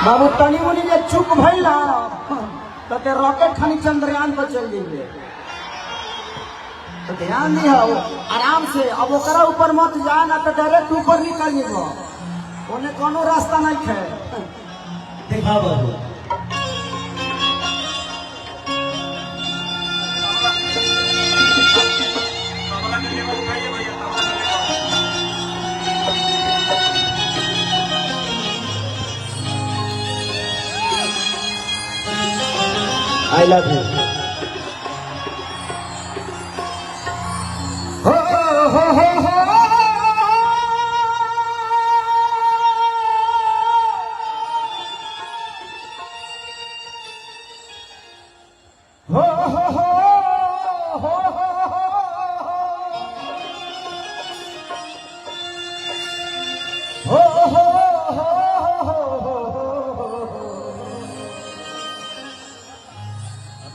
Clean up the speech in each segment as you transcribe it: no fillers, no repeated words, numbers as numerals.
बाबू तनी मुनी जे चुप भइल ना तो ते रॉकेट खानी चंद्रयान पर चल जाइए। तो ध्यान दिया आराम से, अब ओकरा ऊपर मत जा ना तो डायरेक्ट ऊपर निकल जेबो, ओने कोनो रास्ता नहीं है। देखा बाबू आई लव यू। हो हो हो हो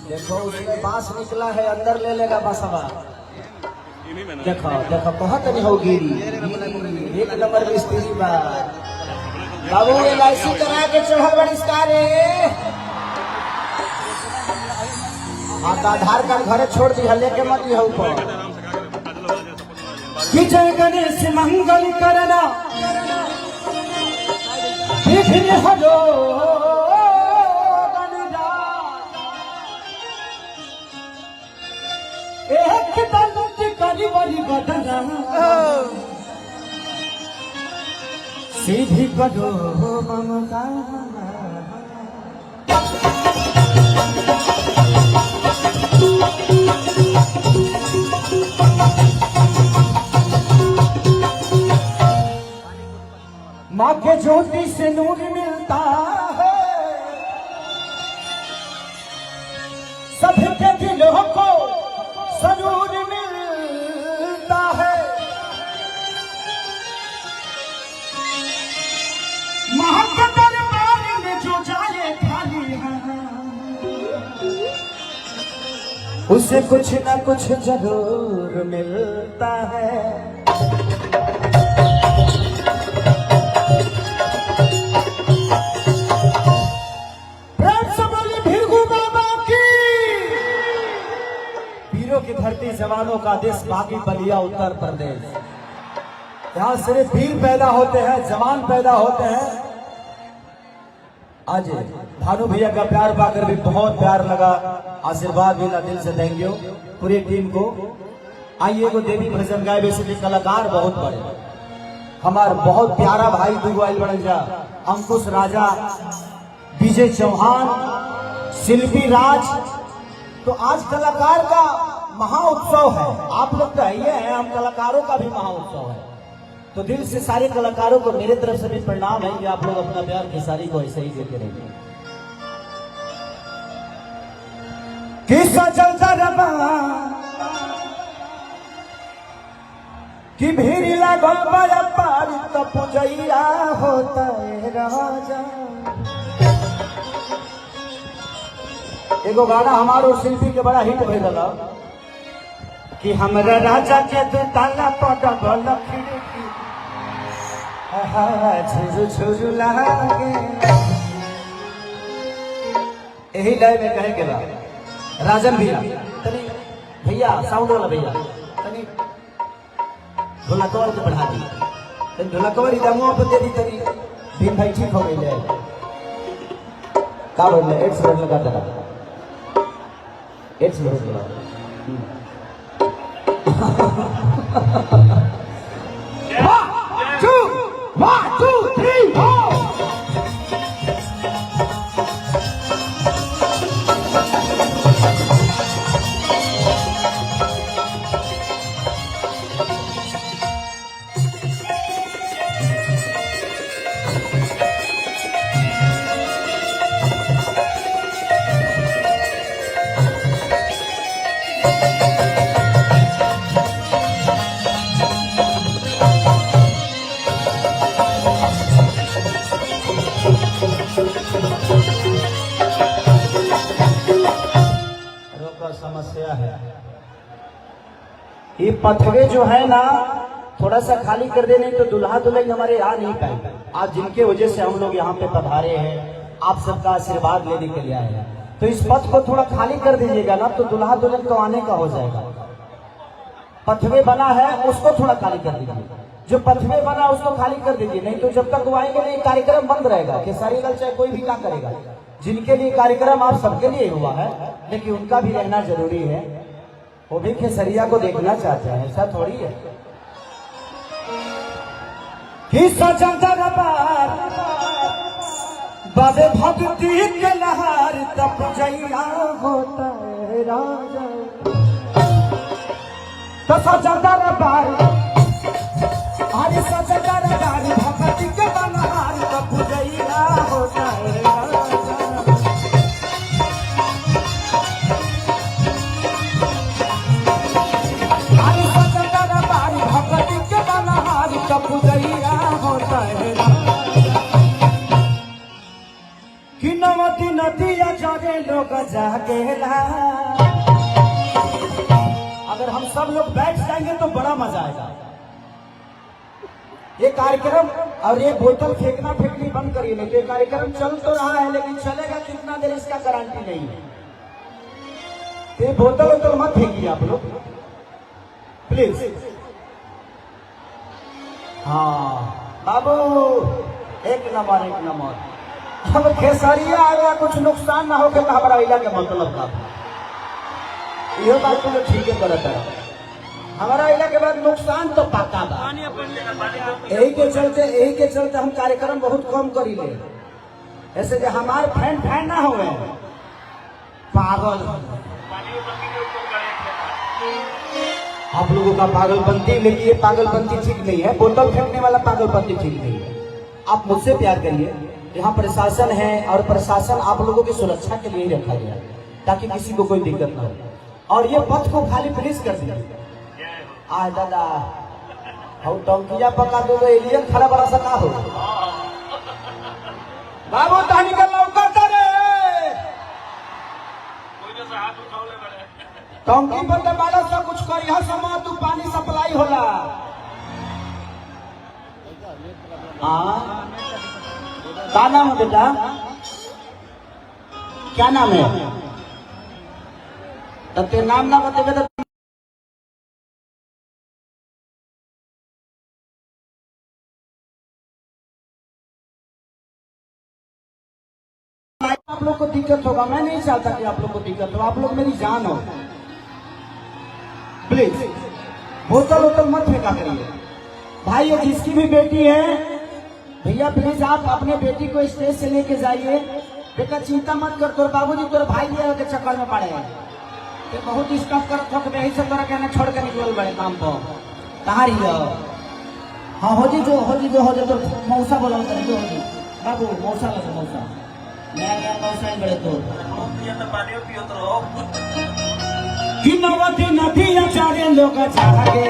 देखो उसमें बांस निकला है, अंदर ले लेगा बांसवा। देखो देखो बहुत नहीं हो गिरी, एक नंबर मिस्त्री बाबू LIC करा के चढ़ल बहिष्कार आधार कार्ड घरे छोड़ दी, लेके मत लिया ऊपर। विजय गणेश मंगल करना विघ्न हरो एक दंत करी बड़ी बदना सीधी करो ममता। माँ के ज्योति से नूर मिलता है, सभी के दिलों को सरूर मिलता है। माँ के दरबार में जो जाए खाली है, उसे कुछ न कुछ जरूर मिलता है। की धरती जवानों का देश, बागी बलिया उत्तर प्रदेश। यहाँ सिर्फ वीर पैदा होते हैं, जवान पैदा होते हैं। आज भानु भैया का प्यार पाकर भी बहुत प्यार लगा, आशीर्वाद मिला, दिल से थैंक यू पूरी टीम को। आइए को देवी भजन गाय, वैसे कलाकार बहुत बड़े, हमार बहुत प्यारा भाई दुगवाइल बन जा, अंकुश राजा, विजय चौहान, शिल्पी राज। तो आज कलाकार का महाउत्सव है, आप लोग तो आइए हैं, हम कलाकारों का भी महाउत्सव है। तो दिल से सारे कलाकारों को मेरे तरफ से भी प्रणाम है कि आप लोग अपना प्यार खेसारी को ऐसे ही देते रहिए। किस्सा चलता रबा कि भीड़ लागल बड़ा पारी तो पूजैया होता है राजा। एगो गाना हमारो शिल्पी के बड़ा हिट भइल रहा कि हमरा राजा के दू ताला पटल खिड़की झुरु झुरु लागे। यही लाइन में कहे के बा राजन भैया, तनी भैया साउंड वाला भैया, तनी ढोलकवा के बढ़ा दी, तनी ढोलकवा रिदमवा पे दे दी, तनी दिन भाई ठीक हो गइले। का बोले एड्स रेड लगा दे, एड्स रेड लगा। One, two, three, four. समस्या है ये पथरे जो है ना थोड़ा सा खाली कर दे, नहीं तो दुल्हा दुल्हन हमारे आ नहीं पाएंगे। आप जिनके वजह से हम लोग यहाँ पे पधारे हैं, आप सबका आशीर्वाद लेने के लिए आए हैं, तो इस पथ को थोड़ा खाली कर दीजिएगा ना, तो दुल्हा दुल्हन को आने का हो जाएगा। पथवे बना है उसको थोड़ा खाली कर दीजिए, जो पथवे बना उसको खाली कर दीजिए, नहीं तो जब तक वो आएंगे नहीं कार्यक्रम बंद रहेगा। खेसारी लाल चाहे कोई भी क्या करेगा, जिनके लिए कार्यक्रम आप सबके लिए हुआ है, लेकिन उनका भी रहना जरूरी है। वो भी खेसरिया को देखना चाहते हैं, ऐसा थोड़ी है कि सजन दरबार बाबे भक्ति के लहार तप जैया होता है राजा, तो सजन दरबार अरे सजन दरबार भक्ति के बलहार तप जैया होता है राजा। अरे सजन दरबार भक्ति के बलहार तप जैया होता है कि नवती नदिया जागे लोग जागेला। अगर हम सब लोग बैठ जाएंगे तो बड़ा मजा आएगा। ये कार्यक्रम और ये बोतल फेंकना फेंकनी बंद करिए, नहीं तो ये कार्यक्रम चल तो रहा है लेकिन चलेगा कितना देर इसका गारंटी नहीं है। ये बोतल वोतल मत फेंकिए आप लोग प्लीज। हाँ बाबू, एक नंबर एक नंबर। अब खेसारिया आ गया, कुछ नुकसान ना हो के हमारा इला के मतलब था, ये बात तो ठीक है गलत है। हमारा इला के बाद नुकसान तो पक्का था। यही के चलते हम कार्यक्रम बहुत कम करी ले, ऐसे जो हमारे फैन फैन ना हुए पागल। आप लोगों का पागलपंती, लेकिन ये पागलपंती ठीक नहीं है, बोतल फेंकने वाला पागलपंती ठीक नहीं है। आप मुझसे प्यार करिए, यहाँ प्रशासन है और प्रशासन आप लोगों की सुरक्षा के लिए ही रखा गया ताकि किसी को कोई दिक्कत ना हो। और ये पथ को खाली प्लीज कर दीजिए। आ दादा हम टंकिया पका दो तो एलियन खड़ा बड़ा सा का हो बाबू तहनी का लौका रे टंकी पर तो बाला सा कुछ करिया समा तू पानी सप्लाई होला। हाँ क्या नाम है बेटा, क्या नाम है? तब ते नाम ना बतेबे तो आप लोग को दिक्कत होगा। मैं नहीं चाहता कि आप लोग को दिक्कत हो, आप लोग मेरी जान हो। प्लीज बोतल वोतल मत फेंका करिए भाई। ये जिसकी भी बेटी है भैया प्लीज आप अपने बेटी को स्टेज से लेके जाइए। बेटा चिंता मत कर, तोर बाबूजी तोर भाई लिया के चक्कर में पड़े हैं, तो बहुत स्टॉप कर थक यही सब तरह कहना छोड़ कर निकल बड़े काम पर कहाँ रही हो। हाँ हो जी जो तो मौसा बोला होता है, जो हो जी बाबू मौसा लगे मौसा नया मौसा ही बड़े तो नवती नदिया चारे लोग जागे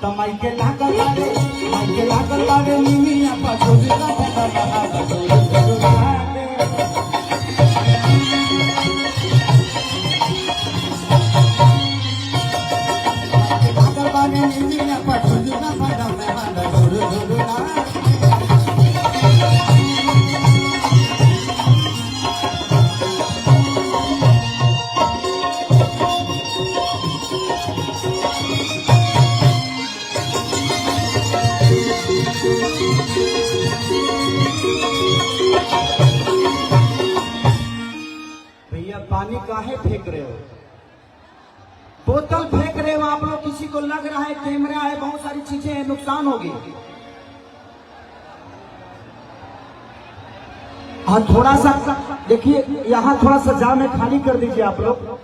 तो माई के लागल बारे निमिया पछोड़ी का पानी काहे फेंक रहे हो, बोतल फेंक रहे हो आप लोग। किसी को लग रहा है कैमरा है, बहुत सारी चीजें हैं, नुकसान होगी। हाँ थोड़ा सा देखिए, यहाँ थोड़ा सा जाम है, खाली कर दीजिए आप लोग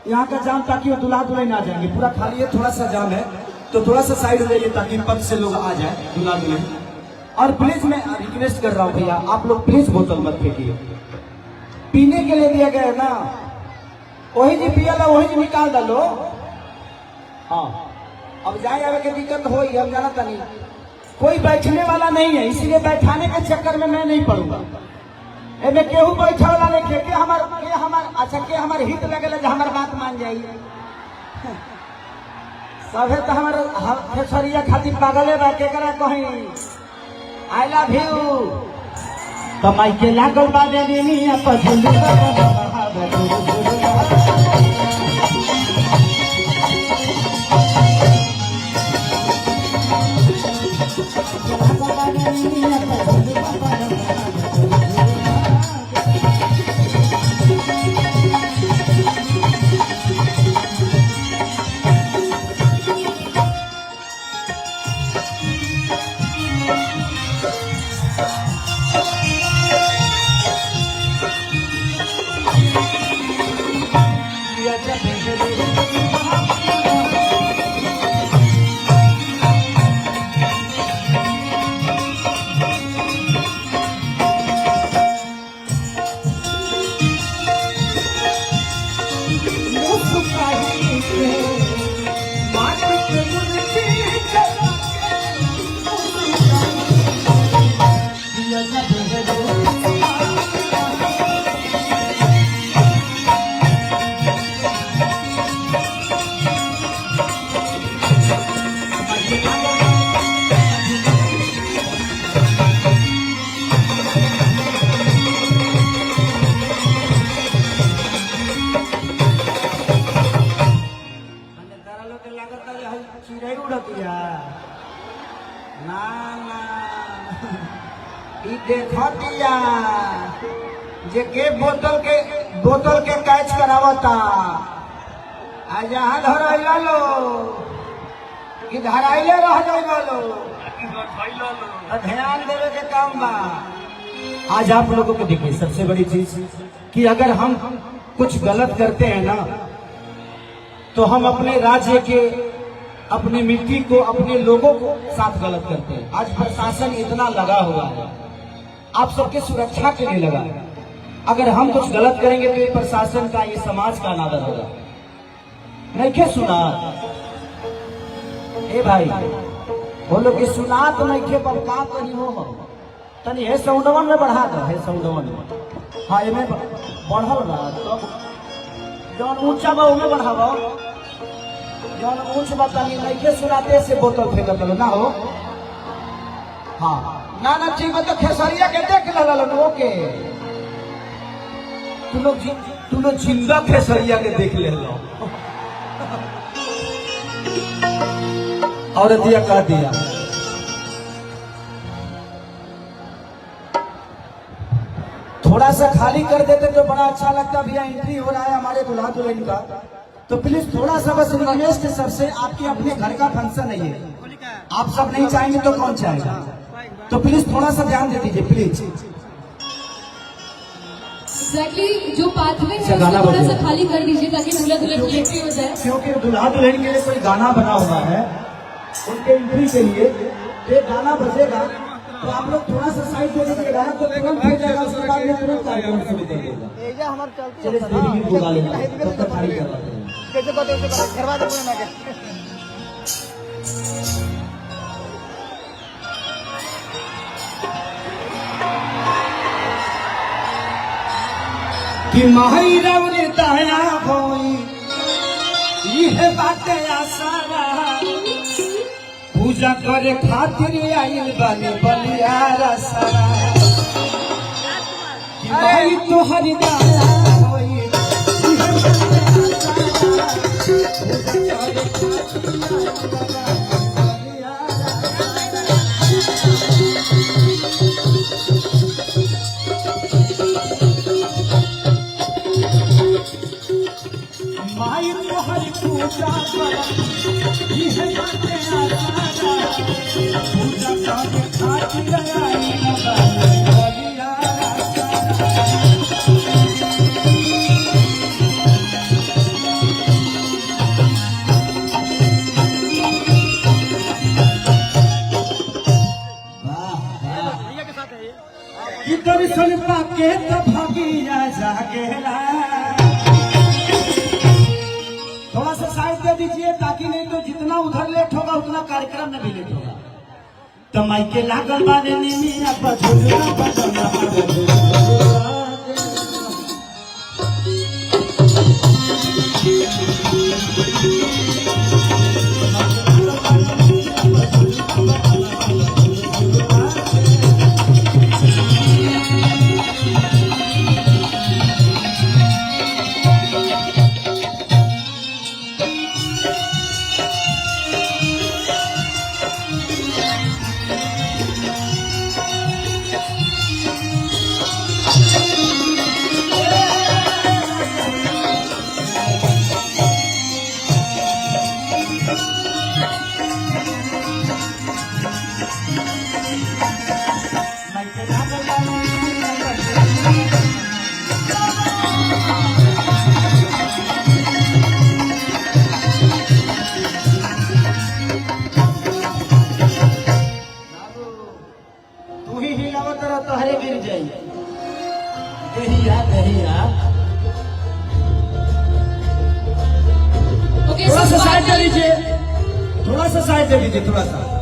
यहाँ का जाम, ताकि वो दुल्हा दुल्हन आ जाएंगे। पूरा खाली है, थोड़ा सा जाम है तो थोड़ा सा साइड ले लीजिए ताकि पथ से लोग आ जाए दुल्हा दुल्हन। और प्लीज मैं रिक्वेस्ट कर रहा हूँ भैया, आप लोग प्लीज बोतल मत फेंकिए। पीने के लिए दिया गया है ना, वही जी पिया ला वही जी निकाल डालो। हाँ अब जाए आवे के दिक्कत हो, हम जाना था नहीं, कोई बैठने वाला नहीं है, इसलिए बैठाने के चक्कर में मैं नहीं पढ़ूंगा। एमे केहू बैठा वाला नहीं के हमार अच्छा के हमारे हित लगे हमारे बात मान जाइए। सभे तो हमारे खेसरिया खातिर पागले बा केकरा कहीं आई लव यू तो माइके लागल बा देनी मिया पसंद देखतिया जे के बोतल के कैच करावता आ जहाँ धराइला लो कि धराइले रह जाइला लो ध्यान देवे के काम बा। आज आप लोगों को देखिए सबसे बड़ी चीज कि अगर हम कुछ गलत करते हैं ना तो हम अपने राज्य के अपनी मिट्टी को अपने लोगों को साथ गलत करते हैं। आज प्रशासन इतना लगा हुआ है आप सबके सुरक्षा के लिए लगा। अगर हम कुछ गलत करेंगे तो ये प्रशासन का ये समाज का अनादर होगा। नहीं क्या सुना ए भाई वो लोग सुना तो नहीं खे पर का करी हो तनी हे साउंडवन में बढ़ा दो हे साउंडवन में हाँ ये में बढ़ल ना तो जौन ऊंचा बा में बढ़ावा जौन ऊंच बा तनी नहीं के सुनाते से बोतल फेंकत ना हो। हाँ ना ना ठीक है तो खेसरिया के देख लो ओके तू लोग जिंदा खेसरिया के देख ले लो और दिया कह दिया थोड़ा सा खाली कर देते तो बड़ा अच्छा लगता। भैया एंट्री हो रहा है हमारे दुल्हा दुल्हन का तो प्लीज थोड़ा सा बस रिक्वेस्ट है सबसे। आपके अपने घर का फंक्शन है ये आप सब नहीं चाहेंगे तो कौन चाहेगा तो प्लीज थोड़ा सा ध्यान दे दीजिए प्लीज। एक्जेक्टली जो पाथवे है उसको थोड़ा सा खाली कर दीजिए ताकि दूल्हा दुल्हन की एंट्री हो जाए। क्योंकि दूल्हा दुल्हन के लिए कोई गाना बना हुआ है उनके एंट्री के लिए एक गाना बजेगा तो आप लोग थोड़ा सा साइड दे दीजिएगा तो तुरंत हो जाएगा। उसके बाद में तुरंत कार्यक्रम शुरू कर देगा। चलिए देवी की बुला लेंगे तब तक खाली करवा देंगे। कि माही रवने दया होई ये बातें आसारा पूजा करे खातिर आइल बनी बलियारा सारा कि माही तोहरी दया होई ये बातें आसारा पूजा करे खातिर माई तोहरी पूजा ये बातें आसारा पूजा करे खातिर आइल बनी बलियारा दर्शन पाके तो भगिया जागेला। थोड़ा सा साइड दे दीजिए ताकि नहीं तो जितना उधर लेट होगा उतना कार्यक्रम में भी लेट होगा। तो माइके लागल बारे निमिया बजुला बजुला तरह तहरे गिर जाई। दहिया दहिया ओके थोड़ा सा साइड दे सर लीजिए, थोड़ा सा साइड दे लीजिए, थोड़ा सा।